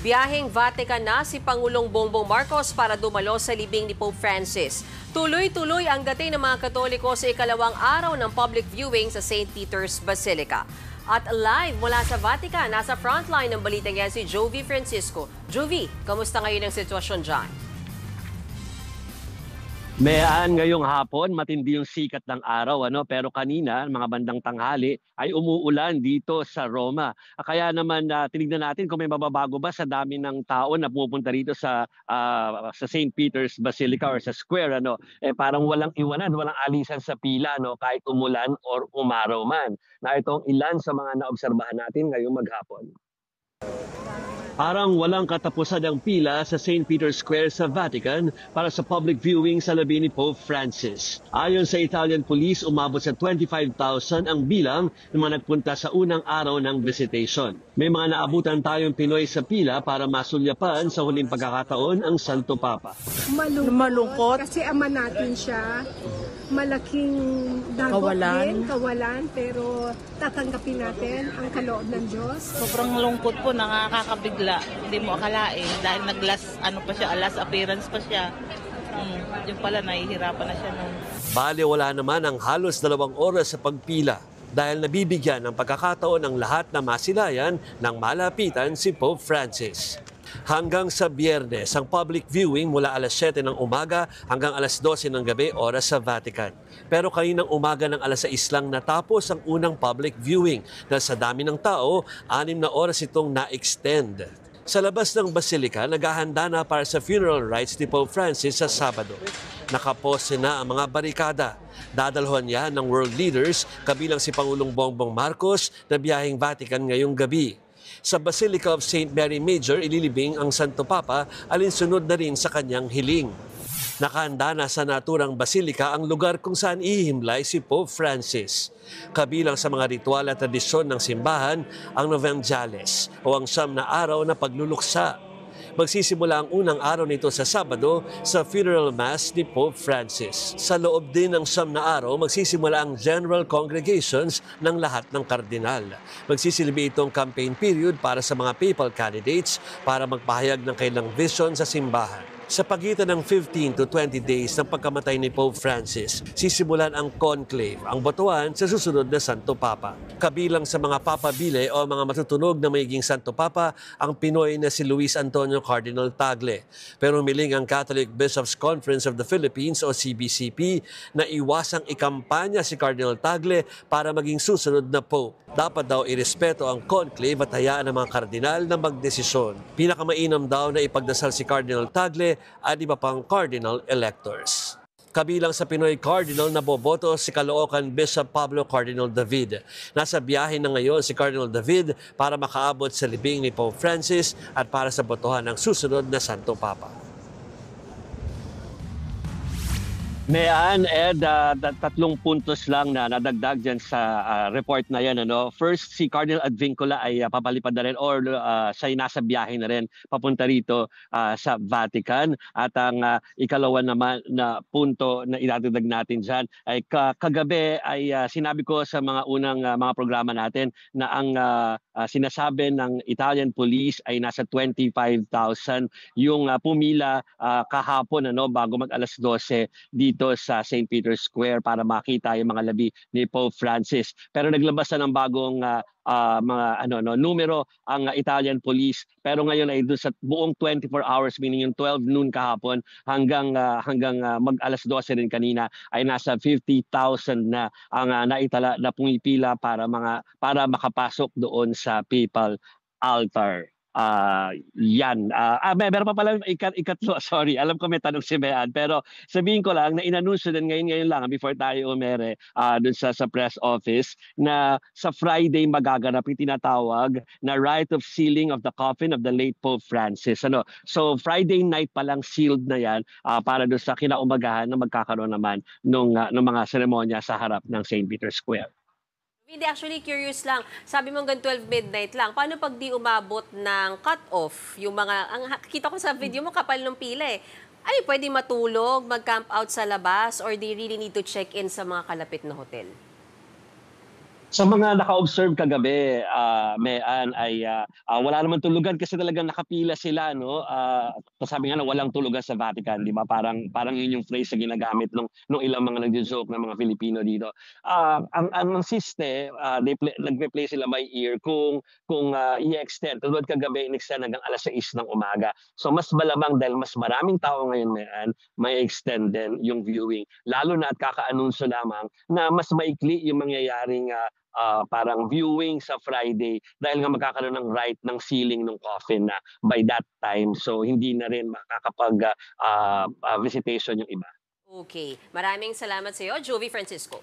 Biyaheng Vatican na si Pangulong Bongbong Marcos para dumalo sa libing ni Pope Francis. Tuloy-tuloy ang dating ng mga Katoliko sa ikalawang araw ng public viewing sa St. Peter's Basilica. At live mula sa Vatican, nasa frontline ng balitang yan si Jovi Francisco. Jovi, kamusta ngayon ang sitwasyon dyan? Mayaan ngayong hapon, matindi yung sikat ng araw, pero kanina, mga bandang tanghali, ay umuulan dito sa Roma. Kaya naman tinignan natin kung may mababago ba sa dami ng tao na pupunta rito sa St. Peter's Basilica or sa square. Parang walang iwanan, walang alisan sa pila, kahit umulan or umaraw man. Na itong ilan sa mga naobserbahan natin ngayong maghapon. Parang walang katapusan ang pila sa St. Peter's Square sa Vatican para sa public viewing sa labi ni Pope Francis. Ayon sa Italian Police, umabot sa 25,000 ang bilang ng mga nagpunta sa unang araw ng visitation. May mga naabutan tayong Pinoy sa pila para masulyapan sa huling pagkakataon ang Santo Papa. Malungkot kasi ama natin siya. Malaking dagok din, kawalan, pero tatanggapin natin ang kaloob ng Diyos. Sobrang lungkot po, nakakabigla. Hindi mo akalain dahil nag-last appearance pa siya. Yung pala, nahihirapan na siya nun. Bale, wala naman ang halos 2 oras sa pagpila dahil nabibigyan ng pagkakataon ang lahat na masilayan ng malapitan si Pope Francis. Hanggang sa Biyernes, ang public viewing mula alas 7 ng umaga hanggang alas 12 ng gabi oras sa Vatican. Pero kaninang umaga ng alas 6 lang natapos ang unang public viewing dahil sa dami ng tao, 6 na oras itong na-extend. Sa labas ng Basilica, naghahanda na para sa funeral rites ni Pope Francis sa Sabado. Nakapose na ang mga barikada. Dadalhuan niya ng world leaders, kabilang si Pangulong Bongbong Marcos na biyaheng Vatican ngayong gabi. Sa Basilica of St. Mary Major, ililibing ang Santo Papa alinsunod na rin sa kanyang hiling. Nakahanda na sa naturang basilika ang lugar kung saan ihimlay si Pope Francis. Kabilang sa mga ritual at tradisyon ng simbahan, ang Novenjales o ang 9 na araw na pagluluksa. Magsisimula ang unang araw nito sa Sabado sa funeral mass ni Pope Francis. Sa loob din ng 9 na araw, magsisimula ang general congregations ng lahat ng kardinal. Magsisilbi itong campaign period para sa mga papal candidates para magpahayag ng kailang vision sa simbahan. Sa pagitan ng 15 to 20 days ng pagkamatay ni Pope Francis, sisimulan ang conclave, ang botohan sa susunod na Santo Papa. Kabilang sa mga papabile o mga matutunog na magiging Santo Papa, ang Pinoy na si Luis Antonio Cardinal Tagle. Pero humiling ang Catholic Bishops' Conference of the Philippines o CBCP na iwasang ikampanya si Cardinal Tagle para maging susunod na Pope. Dapat daw irespeto ang conclave at hayaan ng mga kardinal na magdesisyon. Pinakamainam daw na ipagdasal si Cardinal Tagle at iba pang cardinal electors. Kabilang sa Pinoy Cardinal na boboto si Caloocan Bishop Pablo Cardinal David. Nasa biyahe na ngayon si Cardinal David para makaabot sa libing ni Pope Francis at para sa botohan ng susunod na Santo Papa. Mayaan, Ed, 3 puntos lang na nadagdag dyan sa report na yan. First, si Cardinal Advincula ay papalipad na rin or siya ay nasa biyahe na rin papunta rito sa Vatican. At ang ikalawa naman na punto na idadagdag natin dyan ay kagabi ay sinabi ko sa mga unang mga programa natin na ang sinasabi ng Italian Police ay nasa 25,000 yung pumila kahapon bago mag alas 12 dito sa St. Peter's Square para makita yung mga labi ni Pope Francis. Pero naglabas na ng bagong mga numero ang Italian Police. Pero ngayon ay doon sa buong 24 hours, meaning yung 12 noon kahapon hanggang mag alas 12 rin kanina ay nasa 50,000 na ang naitala na pumipila para makapasok doon sa papal altar. Meron pa pala ikatlo, sorry. Alam ko may tanong si Bean, pero sabihin ko lang na inanunsyo din ngayon lang before tayo umere dun sa press office na sa Friday magaganap yung tinatawag na rite of sealing of the coffin of the late Pope Francis. So Friday night pa lang sealed na yan para dun sa kinaumagahan na magkakaroon naman ng mga seremonya sa harap ng St. Peter's Square. Hindi, actually curious lang. Sabi mo hanggang 12 midnight lang. Paano pag di umabot ng cut-off? Yung kita ko sa video mo, kapal ng pila eh. Ay, pwede matulog, mag-camp out sa labas, or they really need to check in sa mga kalapit na hotel? Sa mga naka-observe kagabi, Mean, ay wala naman tulugan kasi talagang nakapila sila, no? Sabi nga na walang tulugan sa Vatican, di ba? Parang yun yung phrase na ginagamit nung ilang mga nagjo-joke ng mga Filipino dito. Ang siste, nagpe-play sila by ear kung i-extend. Tulad kagabi, in-extend hanggang alas 6 ng umaga. So mas malamang dahil mas maraming tao ngayon, Mean, may extend din yung viewing. Lalo na at kaka-anunsyo lamang na mas maikli yung mangyayaring parang viewing sa Friday dahil nga magkakaroon ng right ng sealing ng coffin na by that time. So hindi na rin makakapag visitation yung iba. Okay. Maraming salamat sa iyo, Jovi Francisco.